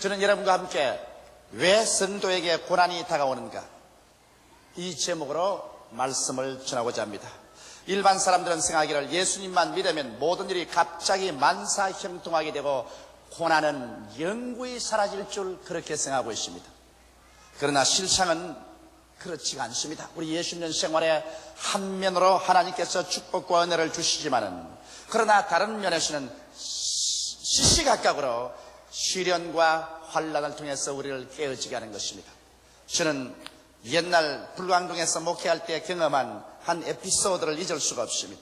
저는 여러분과 함께 왜 성도에게 고난이 다가오는가, 이 제목으로 말씀을 전하고자 합니다. 일반 사람들은 생각하기를 예수님만 믿으면 모든 일이 갑자기 만사형통하게 되고 고난은 영구히 사라질 줄 그렇게 생각하고 있습니다. 그러나 실상은 그렇지가 않습니다. 우리 예수 믿는 생활에 한면으로 하나님께서 축복과 은혜를 주시지만은, 그러나 다른 면에서는 시시각각으로 시련과 환난을 통해서 우리를 깨어지게 하는 것입니다. 저는 옛날 불광동에서 목회할 때 경험한 한 에피소드를 잊을 수가 없습니다.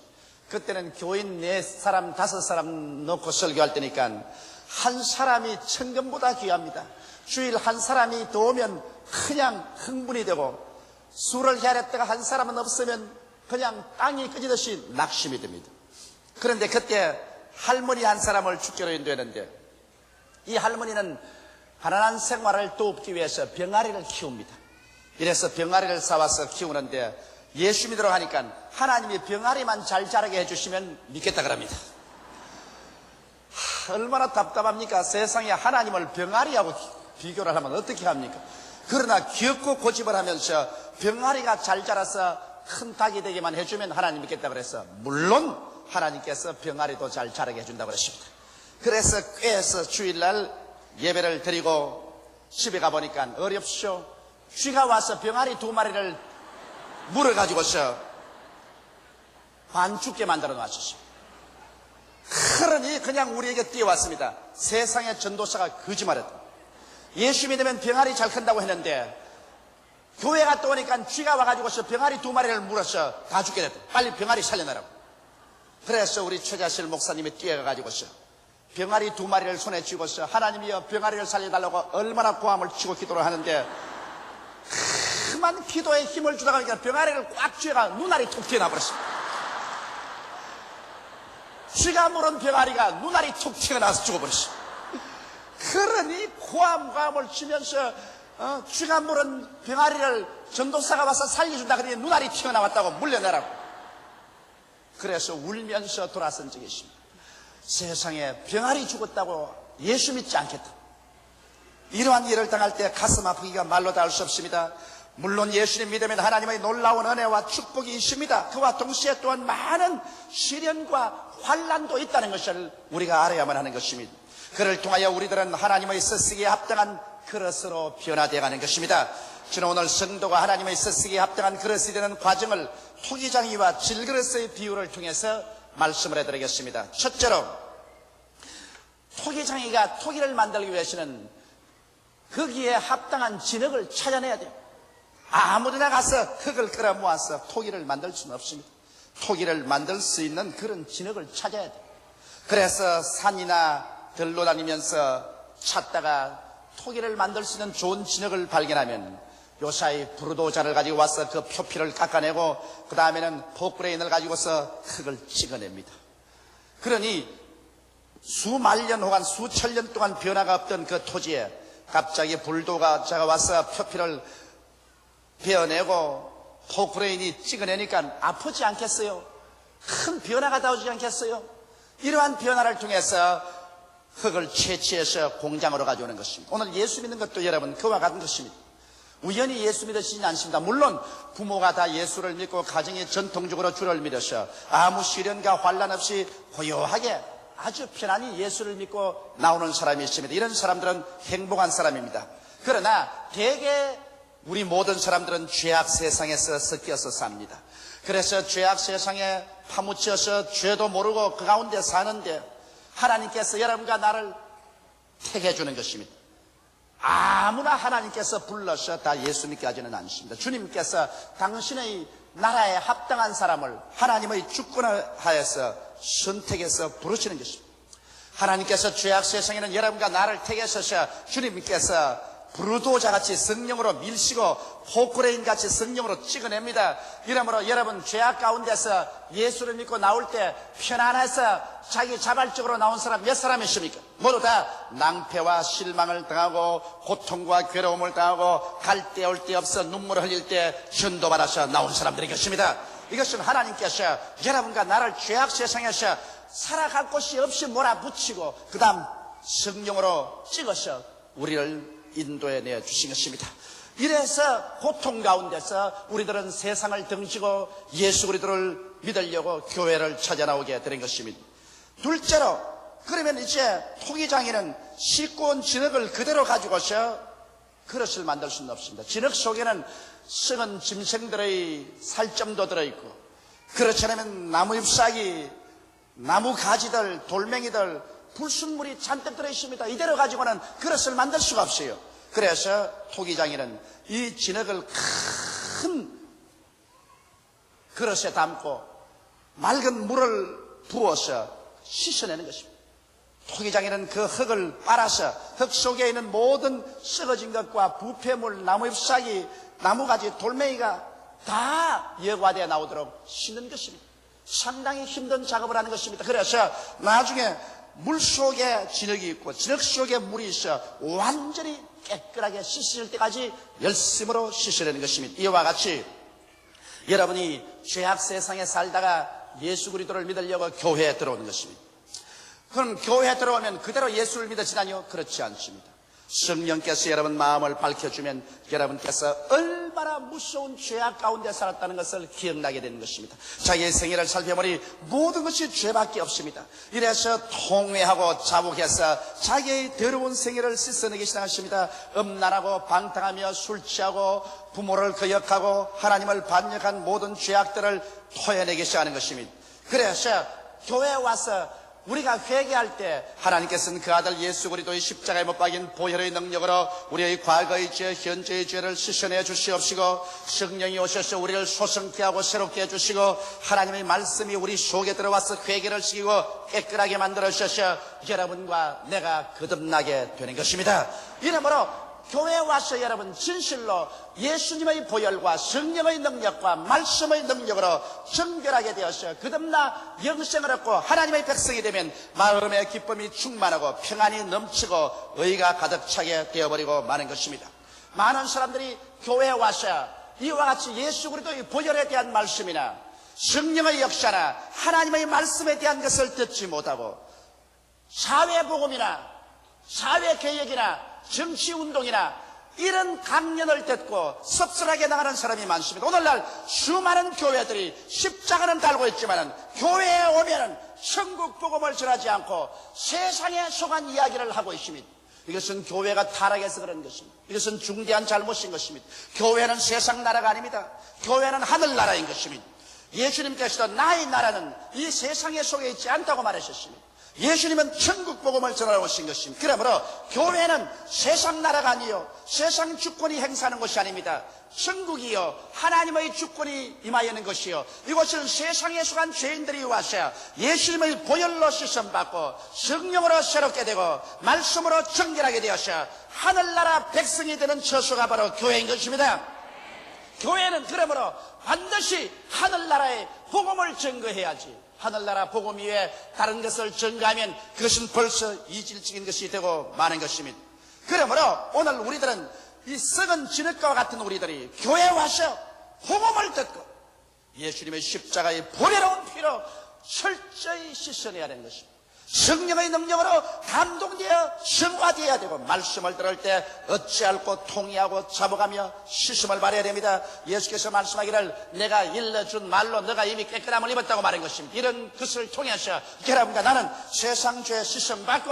그때는 교인 4사람, 5사람 놓고 설교할 때니까 한 사람이 천금보다 귀합니다. 주일 한 사람이 더 오면 그냥 흥분이 되고, 술을 헤아렸다가 한 사람은 없으면 그냥 땅이 꺼지듯이 낙심이 됩니다. 그런데 그때 할머니 한 사람을 축제로 인도했는데, 이 할머니는 가난한 생활을 돕기 위해서 병아리를 키웁니다. 이래서 병아리를 사와서 키우는데 예수 믿으러 하니까 하나님이 병아리만 잘 자라게 해주시면 믿겠다 그럽니다. 얼마나 답답합니까? 세상에 하나님을 병아리하고 비교를 하면 어떻게 합니까? 그러나 기업고 고집을 하면서 병아리가 잘 자라서 큰 닭이 되게만 해주면 하나님 믿겠다 그래서, 물론 하나님께서 병아리도 잘 자라게 해준다고 그랬습니다. 그래서 꾀에서 주일날 예배를 드리고 집에 가보니까 어렵쇼, 쥐가 와서 병아리 2마리를 물어가지고서 반죽게 만들어 놨었어요. 그러니 그냥 우리에게 뛰어왔습니다. 세상의 전도사가 거짓말했다. 예수 믿으면 병아리 잘 큰다고 했는데 교회 갔다 오니까 쥐가 와가지고서 병아리 2마리를 물어서 다 죽게 됐다. 빨리 병아리 살려내라고. 그래서 우리 최자실 목사님이 뛰어가가지고서 병아리 2마리를 손에 쥐고서 하나님이여 병아리를 살려달라고 얼마나 고함을 치고 기도를 하는데, 그만 기도에 힘을 주다가 보니까 병아리를 꽉 쥐어가 눈알이 툭 튀어나버렸습니다. 쥐가 물은 병아리가 눈알이 툭 튀어나와서 죽어버렸습니다. 그러니 고함을 치면서 쥐가 물은 병아리를 전도사가 와서 살려준다 그러니 눈알이 튀어나왔다고 물려내라고. 그래서 울면서 돌아선 적이 있습니다. 세상에 병아리 죽었다고 예수 믿지 않겠다. 이러한 일을 당할 때 가슴 아프기가 말로 닿을 수 없습니다. 물론 예수님 믿으면 하나님의 놀라운 은혜와 축복이 있습니다. 그와 동시에 또한 많은 시련과 환난도 있다는 것을 우리가 알아야만 하는 것입니다. 그를 통하여 우리들은 하나님의 쓰시기에 합당한 그릇으로 변화되어 가는 것입니다. 저는 오늘 성도가 하나님의 쓰시기에 합당한 그릇이 되는 과정을 토기장이와 질그릇의 비유를 통해서 말씀을 해드리겠습니다. 첫째로, 토기장이가 토기를 만들기 위해서는 거기에 합당한 진흙을 찾아내야 돼요. 아무데나 가서 흙을 끌어 모아서 토기를 만들 수는 없습니다. 토기를 만들 수 있는 그런 진흙을 찾아야 돼요. 그래서 산이나 들로 다니면서 찾다가 토기를 만들 수 있는 좋은 진흙을 발견하면 요사이 부르도자를 가지고 와서 그 표피를 깎아내고 그 다음에는 포크레인을 가지고서 흙을 찍어냅니다. 그러니 수만년 혹은 수천년 동안 변화가 없던 그 토지에 갑자기 불도자가 와서 표피를 베어내고 포크레인이 찍어내니까 아프지 않겠어요? 큰 변화가 나오지 않겠어요? 이러한 변화를 통해서 흙을 채취해서 공장으로 가져오는 것입니다. 오늘 예수 믿는 것도 여러분 그와 같은 것입니다. 우연히 예수 믿으시진 않습니다. 물론 부모가 다 예수를 믿고 가정이 전통적으로 주를 믿어서 아무 시련과 환난 없이 고요하게 아주 편안히 예수를 믿고 나오는 사람이 있습니다. 이런 사람들은 행복한 사람입니다. 그러나 대개 우리 모든 사람들은 죄악 세상에서 섞여서 삽니다. 그래서 죄악 세상에 파묻혀서 죄도 모르고 그 가운데 사는데 하나님께서 여러분과 나를 택해 주는 것입니다. 아무나 하나님께서 불러서 다 예수 믿게 하지는 않습니다. 주님께서 당신의 나라에 합당한 사람을 하나님의 주권을 하여서 선택해서 부르시는 것입니다. 하나님께서 죄악 세상에는 여러분과 나를 택하셔서 주님께서 부르도자같이 성령으로 밀시고 포크레인같이 성령으로 찍어냅니다. 이러므로 여러분 죄악 가운데서 예수를 믿고 나올 때 편안해서 자기 자발적으로 나온 사람 몇 사람 있습니까? 모두 다 낭패와 실망을 당하고 고통과 괴로움을 당하고 갈 데 올 데 없어 눈물을 흘릴 때 전도받아서 나온 사람들이 것입니다. 이것은 하나님께서 여러분과 나를 죄악 세상에서 살아갈 곳이 없이 몰아붙이고 그 다음 성령으로 찍어서 우리를 인도해내 주신 것입니다. 이래서 고통 가운데서 우리들은 세상을 등지고 예수 그리스도를 믿으려고 교회를 찾아 나오게 된 것입니다. 둘째로, 그러면 이제 토기장에는 씻고 온 진흙을 그대로 가지고서 그릇을 만들 수는 없습니다. 진흙 속에는 썩은 짐승들의 살점도 들어있고, 그렇지 않으면 나무 잎사귀, 나무 가지들, 돌멩이들, 불순물이 잔뜩 들어있습니다. 이대로 가지고는 그릇을 만들 수가 없어요. 그래서 토기장에는 이 진흙을 큰 그릇에 담고 맑은 물을 부어서 씻어내는 것입니다. 토기장에는 그 흙을 빨아서 흙 속에 있는 모든 썩어진 것과 부패물, 나무 잎사귀, 나무가지, 돌멩이가 다 여과되어 나오도록 씻는 것입니다. 상당히 힘든 작업을 하는 것입니다. 그래서 나중에 물 속에 진흙이 있고 진흙 속에 물이 있어 완전히 깨끗하게 씻을 때까지 열심으로 씻으려는 것입니다. 이와 같이 여러분이 죄악 세상에 살다가 예수 그리스도를 믿으려고 교회에 들어오는 것입니다. 그럼 교회에 들어오면 그대로 예수를 믿어지다니요? 그렇지 않습니다. 성령께서 여러분 마음을 밝혀주면 여러분께서 얼마나 무서운 죄악 가운데 살았다는 것을 기억나게 되는 것입니다. 자기의 생애를 살펴보니 모든 것이 죄밖에 없습니다. 이래서 통회하고 자복해서 자기의 더러운 생애를 씻어내기 시작하십니다. 음란하고 방탕하며 술 취하고 부모를 거역하고 하나님을 반역한 모든 죄악들을 토해내기 시작하는 것입니다. 그래서 교회에 와서 우리가 회개할 때 하나님께서는 그 아들 예수 그리스도의 십자가에 못 박인 보혈의 능력으로 우리의 과거의 죄, 현재의 죄를 씻어내 주시옵시고 성령이 오셔서 우리를 소성케 하고 새롭게 해주시고 하나님의 말씀이 우리 속에 들어와서 회개를 시키고 깨끗하게 만들어 주셔서 여러분과 내가 거듭나게 되는 것입니다. 이러므로 교회에 와서 여러분 진실로 예수님의 보혈과 성령의 능력과 말씀의 능력으로 정결하게 되어서 거듭나 영생을 얻고 하나님의 백성이 되면 마음의 기쁨이 충만하고 평안이 넘치고 의가 가득 차게 되어버리고 마는 것입니다. 많은 사람들이 교회에 와서 이와 같이 예수 그리스도의 보혈에 대한 말씀이나 성령의 역사나 하나님의 말씀에 대한 것을 듣지 못하고 사회복음이나 사회개혁이나 정치운동이나 이런 강연을 듣고 섭섭하게 나가는 사람이 많습니다. 오늘날 수많은 교회들이 십자가는 달고 있지만 교회에 오면 천국 복음을 전하지 않고 세상에 속한 이야기를 하고 있습니다. 이것은 교회가 타락해서 그런 것입니다. 이것은 중대한 잘못인 것입니다. 교회는 세상 나라가 아닙니다. 교회는 하늘나라인 것입니다. 예수님께서도 나의 나라는 이 세상에 속해 있지 않다고 말하셨습니다. 예수님은 천국 복음을 전하러 오신 것입니다. 그러므로 교회는 세상 나라가 아니요 세상 주권이 행사하는 것이 아닙니다. 천국이요 하나님의 주권이 임하여는 것이요 이곳은 세상에 속한 죄인들이 와서 예수님의 보혈로 씻음받고 성령으로 새롭게 되고 말씀으로 정결하게 되어서 하늘나라 백성이 되는 처소가 바로 교회인 것입니다. 교회는 그러므로 반드시 하늘나라의 복음을 증거해야지 하늘나라 복음 이외에 다른 것을 증거하면 그것은 벌써 이질적인 것이 되고 마는 것입니다. 그러므로 오늘 우리들은 이 썩은 진흙과 같은 우리들이 교회에 와서 복음을 듣고 예수님의 십자가의 보배로운 피로 철저히 씻어내야 하는 것입니다. 성령의 능력으로 감동되어 성화되어야 되고 말씀을 들을 때 어찌할고 통의하고 자복하며 씻음을 받아야 됩니다. 예수께서 말씀하기를 내가 일러준 말로 너가 이미 깨끗함을 입었다고 말한 것입니다. 이런 것을 통해서 여러분과 나는 세상 죄 씻음 받고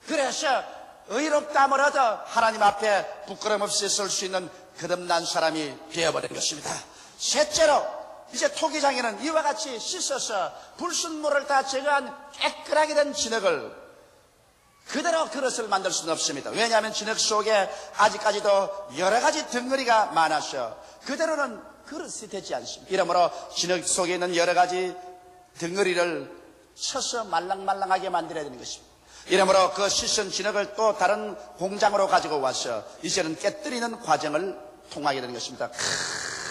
그래서 의롭다함을 얻어 하나님 앞에 부끄럼 없이 설 수 있는 거듭난 사람이 되어버린 것입니다. 셋째로 이제 토기장에는 이와 같이 씻어서 불순물을 다 제거한 깨끗하게 된 진흙을 그대로 그릇을 만들 수는 없습니다. 왜냐하면 진흙 속에 아직까지도 여러 가지 덩어리가 많아서 그대로는 그릇이 되지 않습니다. 이러므로 진흙 속에 있는 여러 가지 덩어리를 쳐서 말랑말랑하게 만들어야 되는 것입니다. 이러므로 그 씻은 진흙을 또 다른 공장으로 가지고 와서 이제는 깨뜨리는 과정을 통하게 되는 것입니다.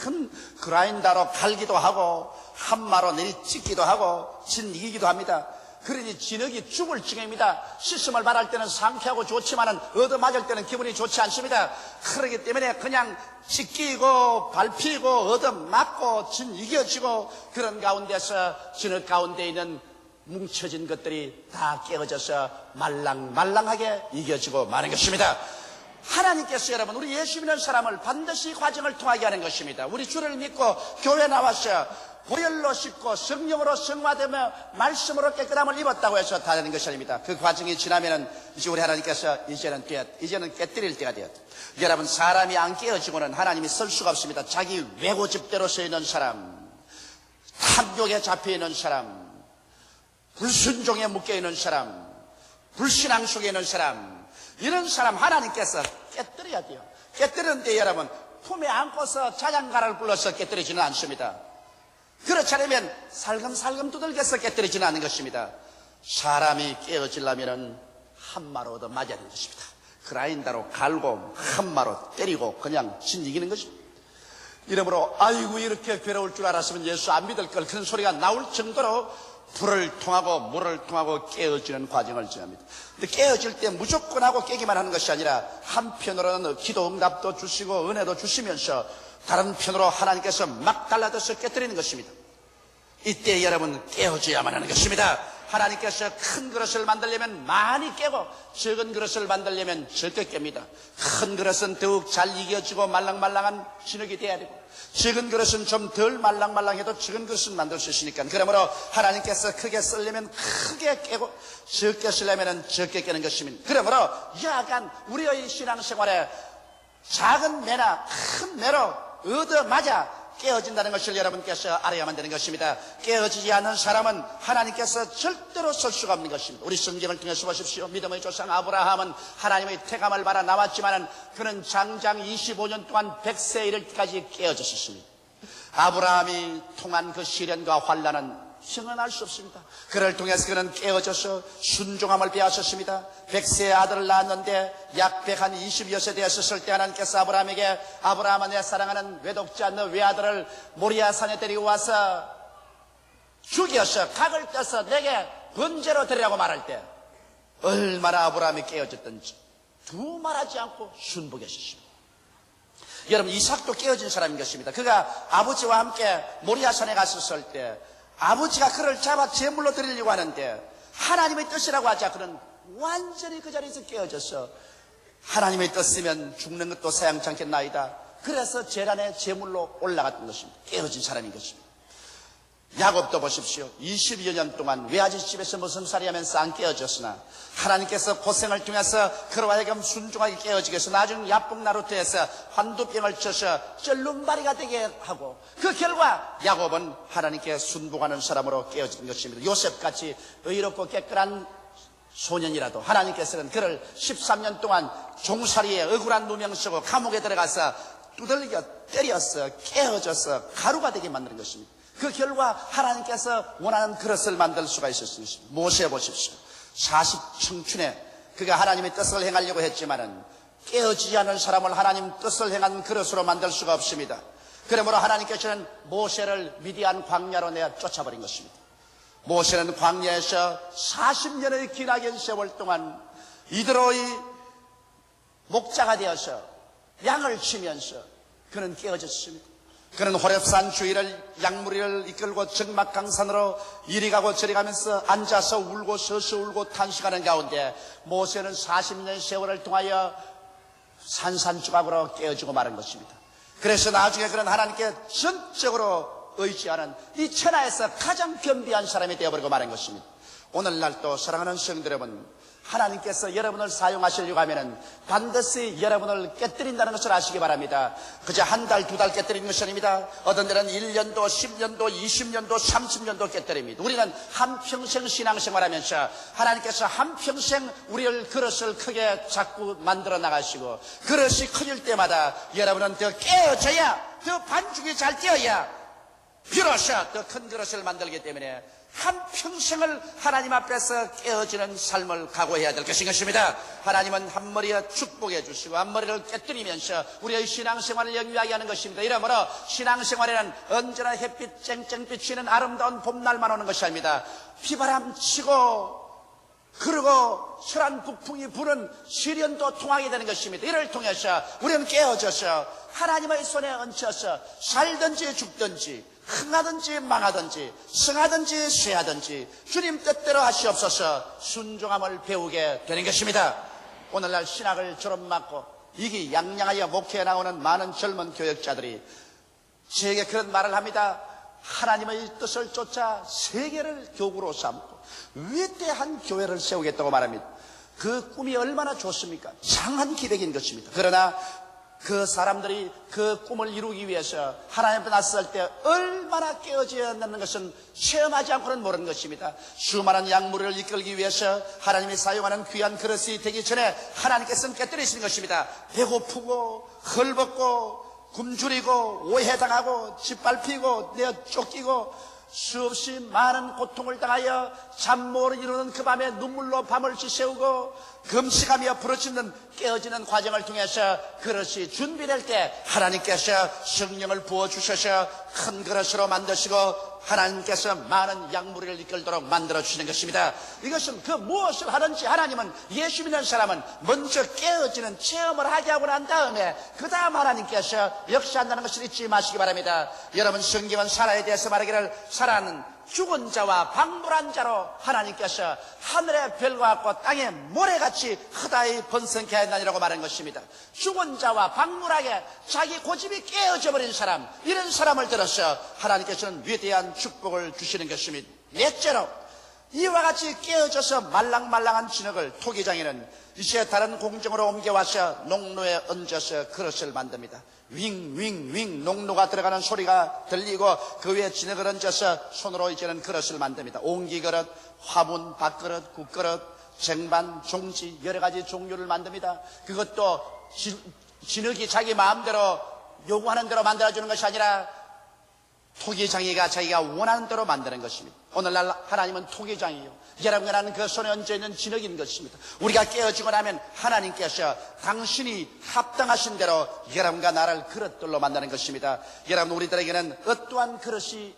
큰 그라인더로 갈기도 하고 한마로 내리찍기도 하고 진이기도 합니다. 그러니 진흙이 죽을 지경입니다. 씻음을 말할 때는 상쾌하고 좋지만은 얻어맞을 때는 기분이 좋지 않습니다. 그렇기 때문에 그냥 찢기고 밟히고 얻어맞고 진이겨지고 그런 가운데서 진흙 가운데 있는 뭉쳐진 것들이 다 깨어져서 말랑말랑하게 이겨지고 마는 것입니다. 하나님께서 여러분 우리 예수 믿는 사람을 반드시 과정을 통하게 하는 것입니다. 우리 주를 믿고 교회 나와서 보혈로 씻고 성령으로 성화되며 말씀으로 깨끗함을 입었다고 해서 다 되는 것이 아닙니다. 그 과정이 지나면은 이제 우리 하나님께서 이제는 깨뜨릴 때가 되었다. 여러분 사람이 안 깨어지고는 하나님이 쓸 수가 없습니다. 자기 외고집대로 서 있는 사람, 탐욕에 잡혀 있는 사람, 불순종에 묶여 있는 사람, 불신앙 속에 있는 사람, 이런 사람 하나님께서 깨뜨려야 돼요. 깨뜨리는데 여러분 품에 안고서 자장가를 불러서 깨뜨리지는 않습니다. 그렇지 않으면 살금살금 두들겨서 깨뜨리지는 않는 것입니다. 사람이 깨어지려면 한마로 얻어 맞아야 되는 것입니다. 그라인더로 갈고 한마로 때리고 그냥 이기는 것입니다. 이러므로 아이고 이렇게 괴로울 줄 알았으면 예수 안 믿을 걸 그런 소리가 나올 정도로 불을 통하고 물을 통하고 깨어지는 과정을 지납니다. 근데 깨어질 때 무조건 하고 깨기만 하는 것이 아니라 한편으로는 기도 응답도 주시고 은혜도 주시면서 다른 편으로 하나님께서 막 달라져서 깨뜨리는 것입니다. 이때 여러분 깨어져야만 하는 것입니다. 하나님께서 큰 그릇을 만들려면 많이 깨고 적은 그릇을 만들려면 적게 깹니다. 큰 그릇은 더욱 잘 이겨지고 말랑말랑한 진흙이 돼야 되고 적은 그릇은 좀 덜 말랑말랑해도 적은 그릇은 만들 수 있으니까 그러므로 하나님께서 크게 쓰려면 크게 깨고 적게 쓰려면 적게 깨는 것입니다. 그러므로 약간 우리의 신앙생활에 작은 매나 큰 매로 얻어맞아 깨어진다는 것을 여러분께서 알아야만 되는 것입니다. 깨어지지 않는 사람은 하나님께서 절대로 쓸 수가 없는 것입니다. 우리 성경을 통해서 보십시오. 믿음의 조상 아브라함은 하나님의 택함을 받아 나왔지만 그는 장장 25년 동안 100세에 이를 때까지 깨어졌습니다. 아브라함이 통한 그 시련과 환난은 형언할 수 없습니다. 그를 통해서 그는 깨어져서 순종함을 배웠습니다. 100세의 아들을 낳았는데 약 120여 세 되었을 때 하나님께서 아브라함에게 아브라함아 내 사랑하는 외독자 너 외아들을 모리아산에 데리고 와서 죽여서 각을 떼서 내게 번제로 드리라고 말할 때 얼마나 아브라함이 깨어졌던지 두말하지 않고 순복했습니다. 여러분 이삭도 깨어진 사람인 것입니다. 그가 아버지와 함께 모리아산에 갔었을 때 아버지가 그를 잡아 제물로 드리려고 하는데 하나님의 뜻이라고 하자 그는 완전히 그 자리에서 깨어졌어. 하나님의 뜻이면 죽는 것도 사양치 않겠나이다. 그래서 제란의 제물로 올라갔던 것입니다. 깨어진 사람인 것입니다. 야곱도 보십시오. 22여 년 동안 외아지 집에서 무슨 살이 하면서 안 깨어졌으나 하나님께서 고생을 통해서 그로 하여금 순종하게 깨어지게 해서 나중 야복나루트에서 환두병을 쳐서 쩔름바리가 되게 하고 그 결과 야곱은 하나님께 순복하는 사람으로 깨어진 것입니다. 요셉같이 의롭고 깨끗한 소년이라도 하나님께서는 그를 13년 동안 종살이에 억울한 누명 쓰고 감옥에 들어가서 두들겨 때려서 깨어져서 가루가 되게 만드는 것입니다. 그 결과 하나님께서 원하는 그릇을 만들 수가 있었습니다. 모세 보십시오. 40청춘에 그가 하나님의 뜻을 행하려고 했지만은 깨어지지 않은 사람을 하나님 뜻을 행한 그릇으로 만들 수가 없습니다. 그러므로 하나님께서는 모세를 미디안 광야로 내어 쫓아버린 것입니다. 모세는 광야에서 40년의 기나긴 세월 동안 이드로의 목자가 되어서 양을 치면서 그는 깨어졌습니다. 그는 호렙산 주위를 양무리를 이끌고 적막강산으로 이리 가고 저리 가면서 앉아서 울고 서서 울고 탄식하는 가운데 모세는 40년 세월을 통하여 산산조각으로 깨어지고 마른 것입니다. 그래서 나중에 그는 하나님께 전적으로 의지하는 이 천하에서 가장 겸비한 사람이 되어버리고 마른 것입니다. 오늘날 또 사랑하는 성도 여러분, 하나님께서 여러분을 사용하시려고 하면은 반드시 여러분을 깨뜨린다는 것을 아시기 바랍니다. 그저 한 달, 두 달 깨뜨리는 것이 아닙니다. 어떤 데는 1년도, 10년도, 20년도, 30년도 깨뜨립니다. 우리는 한평생 신앙생활하면서 하나님께서 한평생 우리를 그릇을 크게 자꾸 만들어 나가시고 그릇이 커질 때마다 여러분은 더 깨어져야, 더 반죽이 잘 되어야 비로소 더 큰 그릇을 만들기 때문에 한평생을 하나님 앞에서 깨어지는 삶을 각오해야 될 것입니다. 하나님은 한 머리에 축복해 주시고 한 머리를 깨뜨리면서 우리의 신앙생활을 영위하게 하는 것입니다. 이러므로 신앙생활에는 언제나 햇빛 쨍쨍 비치는 아름다운 봄날만 오는 것이 아닙니다. 비바람 치고 그리고 철한 북풍이 부는 시련도 통하게 되는 것입니다. 이를 통해서 우리는 깨어져서 하나님의 손에 얹혀서 살든지 죽든지 흥하든지 망하든지 승하든지 쇠하든지 주님 뜻대로 하시옵소서 순종함을 배우게 되는 것입니다. 오늘날 신학을 졸업맞고 이기양양하여 목회에 나오는 많은 젊은 교역자들이 저에게 그런 말을 합니다. 하나님의 뜻을 쫓아 세계를 교구로 삼고 위대한 교회를 세우겠다고 말합니다. 그 꿈이 얼마나 좋습니까? 장한 기백인 것입니다. 그러나 그 사람들이 그 꿈을 이루기 위해서 하나님 앞에 나섰을 때 얼마나 깨어져야 한다는 것은 체험하지 않고는 모르는 것입니다. 수많은 양무리를 이끌기 위해서 하나님이 사용하는 귀한 그릇이 되기 전에 하나님께서는 깨뜨리시는 것입니다. 배고프고 헐벗고 굶주리고 오해당하고 짓밟히고 내어 쫓기고 수없이 많은 고통을 당하여 잠못 이루는 그 밤에 눈물로 밤을 지새우고 금식하며 부르짖는 깨어지는 과정을 통해서 그릇이 준비될 때 하나님께서 성령을 부어주셔서 큰 그릇으로 만드시고 하나님께서 많은 양무리를 이끌도록 만들어주시는 것입니다. 이것은 그 무엇을 하든지 하나님은 예수 믿는 사람은 먼저 깨어지는 체험을 하게 하고 난 다음에 그 다음 하나님께서 역사한다는 것을 잊지 마시기 바랍니다. 여러분 성경은 사라에 대해서 말하기를 사라는 죽은 자와 방불한 자로 하나님께서 하늘의 별과 같고 땅의 모래같이 흐다히 번성케 하였나니라고 말한 것입니다. 죽은 자와 방불하게 자기 고집이 깨어져 버린 사람, 이런 사람을 들어서 하나님께서는 위대한 축복을 주시는 것입니다. 넷째로 이와 같이 깨어져서 말랑말랑한 진흙을 토기장에는 이제 다른 공정으로 옮겨와서 농로에 얹어서 그릇을 만듭니다. 윙윙윙 농로가 들어가는 소리가 들리고 그 위에 진흙을 얹어서 손으로 이제는 그릇을 만듭니다. 옹기그릇, 화분, 밥그릇, 국그릇, 쟁반, 종지 여러 가지 종류를 만듭니다. 그것도 진흙이 자기 마음대로 요구하는 대로 만들어주는 것이 아니라 토기장이가 자기가 원하는 대로 만드는 것입니다. 오늘날 하나님은 토기장이요, 여러분과 나는 그 손에 얹어있는 진흙인 것입니다. 우리가 깨어지고 나면 하나님께서 당신이 합당하신 대로 여러분과 나를 그릇들로 만드는 것입니다. 여러분, 우리들에게는 어떠한 그릇이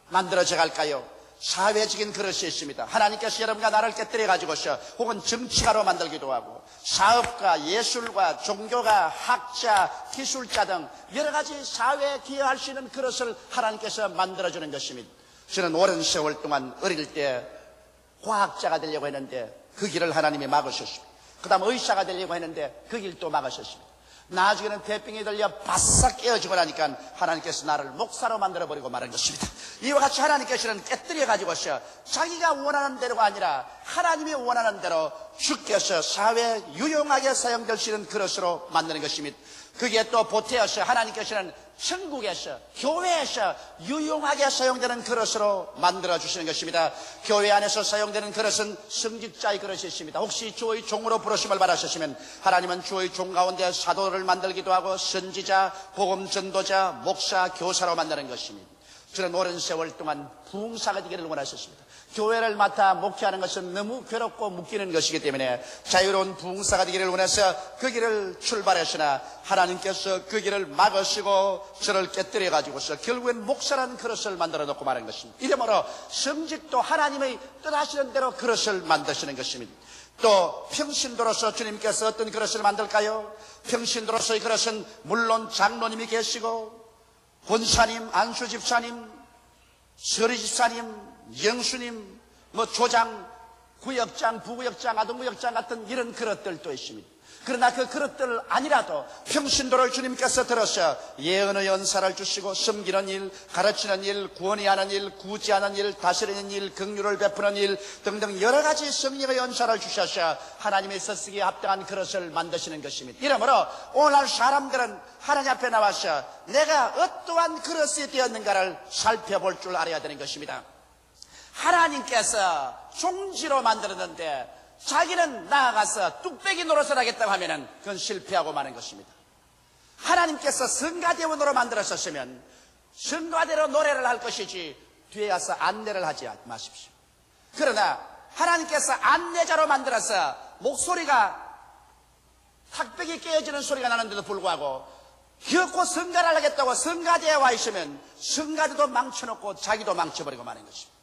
만들어져 갈까요? 사회적인 그릇이 있습니다. 하나님께서 여러분과 나를 깨뜨려 가지고서 혹은 정치가로 만들기도 하고 사업가, 예술가, 종교가, 학자, 기술자 등 여러 가지 사회에 기여할 수 있는 그릇을 하나님께서 만들어주는 것입니다. 저는 오랜 세월 동안 어릴 때 과학자가 되려고 했는데 그 길을 하나님이 막으셨습니다. 그 다음 의사가 되려고 했는데 그 길도 막으셨습니다. 나중에는 대병이 들려 바싹 깨어지고 나니까 하나님께서 나를 목사로 만들어버리고 말한 것입니다. 이와 같이 하나님께서는 깨뜨려 가지고서 자기가 원하는 대로가 아니라 하나님이 원하는 대로 주께서 사회에 유용하게 사용될 수 있는 그릇으로 만드는 것입니다. 그게 또 보태어서 하나님께서는 천국에서, 교회에서 유용하게 사용되는 그릇으로 만들어주시는 것입니다. 교회 안에서 사용되는 그릇은 성직자의 그릇이 있습니다. 혹시 주의 종으로 부르심을 받으셨으면 하나님은 주의 종 가운데 사도를 만들기도 하고 선지자, 복음 전도자, 목사, 교사로 만드는 것입니다. 저는 오랜 세월 동안 부흥사가 되기를 원하셨습니다. 교회를 맡아 목회하는 것은 너무 괴롭고 묶이는 것이기 때문에 자유로운 부흥사가 되기를 원해서 그 길을 출발했으나 하나님께서 그 길을 막으시고 저를 깨뜨려 가지고서 결국엔 목사라는 그릇을 만들어 놓고 말한 것입니다. 이러므로 성직도 하나님의 뜻하시는 대로 그릇을 만드시는 것입니다. 또 평신도로서 주님께서 어떤 그릇을 만들까요? 평신도로서의 그릇은 물론 장로님이 계시고 본사님, 안수집사님, 서리집사님, 영수님, 조장, 구역장, 부구역장, 아동구역장 같은 이런 그릇들도 있습니다. 그러나 그 그릇들 아니라도 평신도를 주님께서 들어서 예언의 연사를 주시고 섬기는 일, 가르치는 일, 구원하는 일, 구제하는 일, 다스리는 일, 긍휼을 베푸는 일 등등 여러 가지 성령의 연사를 주셔서 하나님의 쓰시기에 합당한 그릇을 만드시는 것입니다. 이러므로 오늘날 사람들은 하나님 앞에 나와서 내가 어떠한 그릇이 되었는가를 살펴볼 줄 알아야 되는 것입니다. 하나님께서 종지로 만들었는데 자기는 나아가서 뚝배기 노릇을 하겠다고 하면 그건 실패하고 마는 것입니다. 하나님께서 성가대원으로 만들었었으면 성가대로 노래를 할 것이지 뒤에 가서 안내를 하지 마십시오. 그러나 하나님께서 안내자로 만들어서 목소리가 탁백이 깨어지는 소리가 나는데도 불구하고 기어코 성가를 하겠다고 성가대에 와 있으면 성가대도 망쳐놓고 자기도 망쳐버리고 마는 것입니다.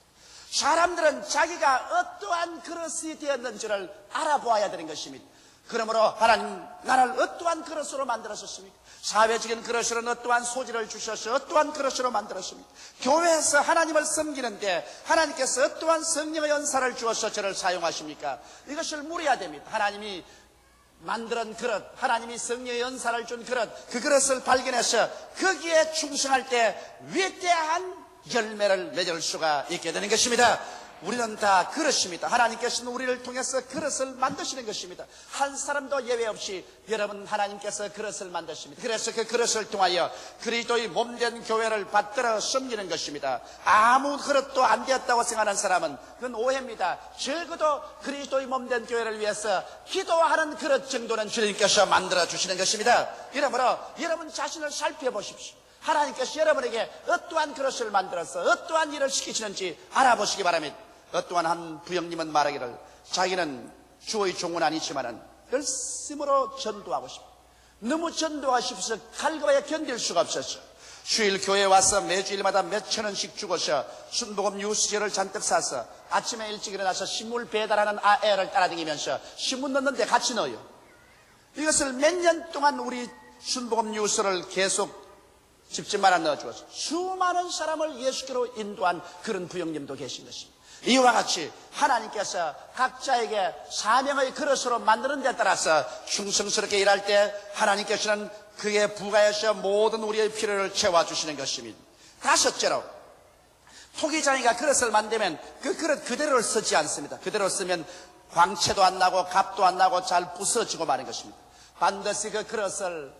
사람들은 자기가 어떠한 그릇이 되었는지를 알아보아야 되는 것입니다. 그러므로 하나님 나를 어떠한 그릇으로 만들었습니까? 사회적인 그릇으로는 어떠한 소질을 주셔서 어떠한 그릇으로 만들었습니까? 교회에서 하나님을 섬기는데 하나님께서 어떠한 성령의 연사를 주어서 저를 사용하십니까? 이것을 물어야 됩니다. 하나님이 만드는 그릇, 하나님이 성령의 연사를 준 그릇, 그 그릇을 발견해서 거기에 충성할 때 위대한 열매를 맺을 수가 있게 되는 것입니다. 우리는 다 그릇입니다. 하나님께서는 우리를 통해서 그릇을 만드시는 것입니다. 한 사람도 예외 없이 여러분 하나님께서 그릇을 만드십니다. 그래서 그 그릇을 통하여 그리스도의 몸된 교회를 받들어 섬기는 것입니다. 아무 그릇도 안 되었다고 생각하는 사람은 그건 오해입니다. 적어도 그리스도의 몸된 교회를 위해서 기도하는 그릇 정도는 주님께서 만들어 주시는 것입니다. 이러므로 여러분 자신을 살펴보십시오. 하나님께서 여러분에게 어떠한 그릇을 만들어서 어떠한 일을 시키시는지 알아보시기 바랍니다. 어떠한 한 부형님은 말하기를 자기는 주의 종은 아니지만은 열심으로 전도하고 싶어. 너무 전도하고 싶어서 갈급하게 견딜 수가 없었어. 주일 교회에 와서 매주일마다 몇천 원씩 주고서 순복음 뉴스지를 잔뜩 사서 아침에 일찍 일어나서 신문 배달하는 애를 따라다니면서 신문 넣는데 같이 넣어요. 이것을 몇 년 동안 우리 순복음 뉴스를 계속 집집마다 넣어주어서 수많은 사람을 예수께로 인도한 그런 부형님도 계신 것입니다. 이와 같이 하나님께서 각자에게 사명의 그릇으로 만드는 데 따라서 충성스럽게 일할 때 하나님께서는 그에 부가해서 모든 우리의 필요를 채워주시는 것입니다. 다섯째로 토기장이가 그릇을 만들면 그 그릇 그대로 쓰지 않습니다. 그대로 쓰면 광채도 안 나고 값도 안 나고 잘 부서지고 마는 것입니다. 반드시 그 그릇을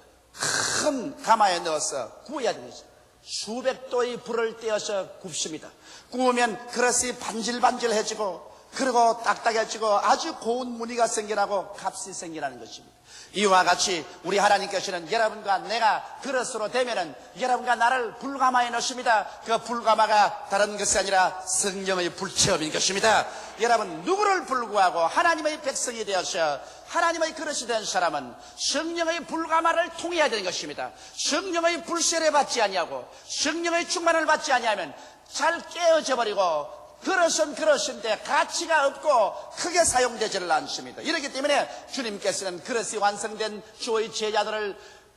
큰 가마에 넣어서 구워야 됩니다. 수백 도의 불을 떼어서 굽습니다. 구우면 그릇이 반질반질해지고 그리고 딱딱해지고 아주 고운 무늬가 생겨나고 값이 생겨나는 것입니다. 이와 같이 우리 하나님께서는 여러분과 내가 그릇으로 되면은 여러분과 나를 불가마에 넣습니다. 그 불가마가 다른 것이 아니라 성령의 불체험인 것입니다. 여러분 누구를 불구하고 하나님의 백성이 되어서 하나님의 그릇이 된 사람은 성령의 불가마를 통해야 되는 것입니다. 성령의 불세례 받지 아니하고 성령의 충만을 받지 아니하면 잘 깨어져 버리고 그릇은 그릇인데 가치가 없고 크게 사용되지를 않습니다. 이렇기 때문에 주님께서는 그릇이 완성된 주의 제자들을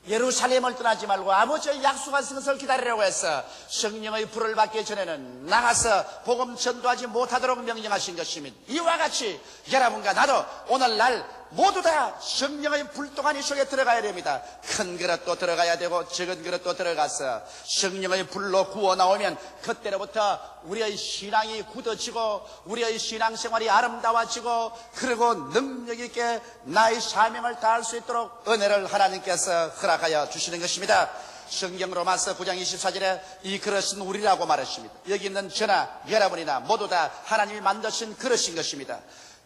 예루살렘을 떠나지 말고 아버지의 약속하신 것을 기다리라고 해서 성령의 불을 받기 전에는 나가서 복음 전도하지 못하도록 명령하신 것입니다. 이와 같이 여러분과 나도 오늘날 모두 다 성령의 불동안이 속에 들어가야 됩니다. 큰 그릇도 들어가야 되고 적은 그릇도 들어가서 성령의 불로 구워 나오면 그때로부터 우리의 신앙이 굳어지고 우리의 신앙생활이 아름다워지고 그리고 능력 있게 나의 사명을 다할 수 있도록 은혜를 하나님께서 허락하여 주시는 것입니다. 성경 로마서 9장 24절에 이 그릇은 우리라고 말했습니다. 여기 있는 저나 여러분이나 모두 다 하나님이 만드신 그릇인 것입니다.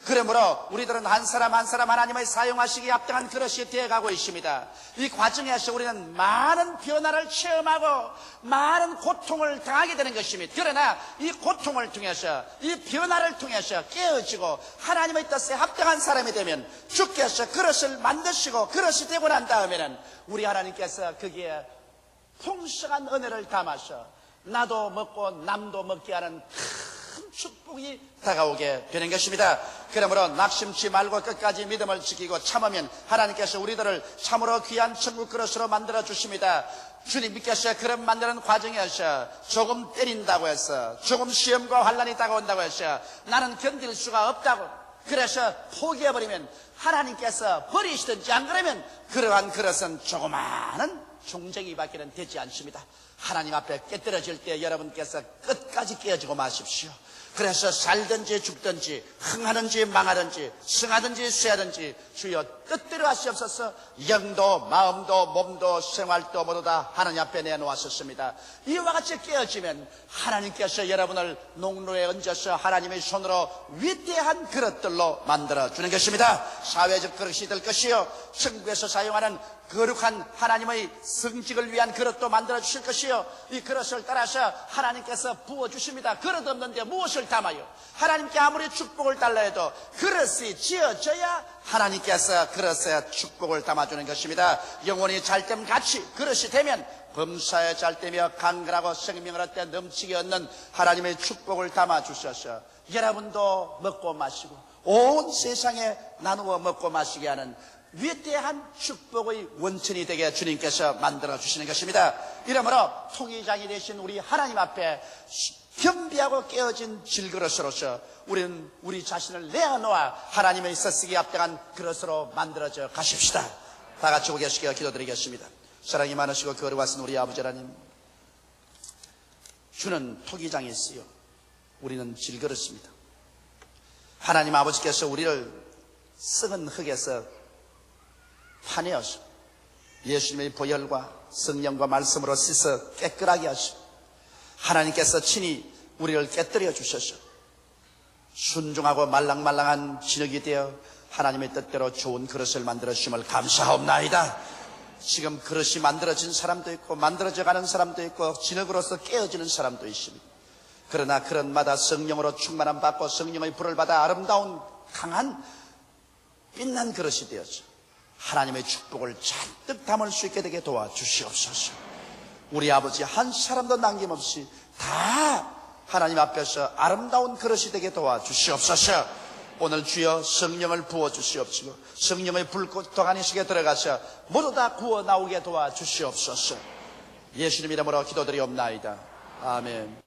그러므로 우리들은 한 사람 한 사람 하나님의 사용하시기에 합당한 그릇이 되어가고 있습니다. 이 과정에서 우리는 많은 변화를 체험하고 많은 고통을 당하게 되는 것입니다. 그러나 이 고통을 통해서 이 변화를 통해서 깨어지고 하나님의 뜻에 합당한 사람이 되면 주께서 그릇을 만드시고 그릇이 되고 난 다음에는 우리 하나님께서 거기에 풍성한 은혜를 담아서 나도 먹고 남도 먹게 하는 큰 축복이 다가오게 되는 것입니다. 그러므로 낙심치 말고 끝까지 믿음을 지키고 참으면 하나님께서 우리들을 참으로 귀한 천국 그릇으로 만들어 주십니다. 주님께서 그런 만드는 과정에서 조금 때린다고 해서 조금 시험과 환난이 다가온다고 해서 나는 견딜 수가 없다고 그래서 포기해버리면 하나님께서 버리시든지 안 그러면 그러한 그릇은 조그마한 종쟁이밖에는 되지 않습니다. 하나님 앞에 깨뜨려질 때 여러분께서 끝까지 깨어지고 마십시오. 그래서 살든지 죽든지 흥하든지 망하든지 승하든지 쇠하든지 주여 뜻대로 하시옵소서. 영도 마음도 몸도 생활도 모두 다 하나님 앞에 내놓았었습니다. 이와 같이 깨어지면 하나님께서 여러분을 농로에 얹어서 하나님의 손으로 위대한 그릇들로 만들어주는 것입니다. 사회적 그릇이 될 것이요 천국에서 사용하는 거룩한 하나님의 성직을 위한 그릇도 만들어주실 것이요 이 그릇을 따라서 하나님께서 부어주십니다. 그릇 없는데 무엇을 담아요? 하나님께 아무리 축복을 달라 해도 그릇이 지어져야 하나님께서 그릇에 축복을 담아주는 것입니다. 영혼이 잘됨 같이 그릇이 되면 범사에 잘되며 강건하고 생명을 얻되 넘치게 얻는 하나님의 축복을 담아주셔서 여러분도 먹고 마시고 온 세상에 나누어 먹고 마시게 하는 위대한 축복의 원천이 되게 주님께서 만들어 주시는 것입니다. 이러므로 통일장이 되신 우리 하나님 앞에 겸비하고 깨어진 질그릇으로서 우리는 우리 자신을 내어놓아 하나님의 서쓰기 합당한 그릇으로 만들어져 가십시다. 다 같이 오게 하시기를 기도드리겠습니다. 사랑이 많으시고 거룩하신 우리 아버지 하나님, 주는 토기장이시요 우리는 질그릇입니다. 하나님 아버지께서 우리를 썩은 흙에서 파내어서 예수님의 보혈과 성령과 말씀으로 씻어 깨끗하게 하시고 하나님께서 친히 우리를 깨뜨려 주셔서 순종하고 말랑말랑한 진흙이 되어 하나님의 뜻대로 좋은 그릇을 만들어 주심을 감사하옵나이다. 지금 그릇이 만들어진 사람도 있고 만들어져 가는 사람도 있고 진흙으로서 깨어지는 사람도 있습니다. 그러나 그런마다 성령으로 충만함 받고 성령의 불을 받아 아름다운 강한 빛난 그릇이 되어서 하나님의 축복을 잔뜩 담을 수 있게 되게 도와주시옵소서. 우리 아버지 한 사람도 남김없이 다 하나님 앞에서 아름다운 그릇이 되게 도와주시옵소서. 오늘 주여 성령을 부어주시옵시고 성령의 불꽃 안이시게 들어가서 모두 다 구워 나오게 도와주시옵소서. 예수님 이름으로 기도드리옵나이다. 아멘.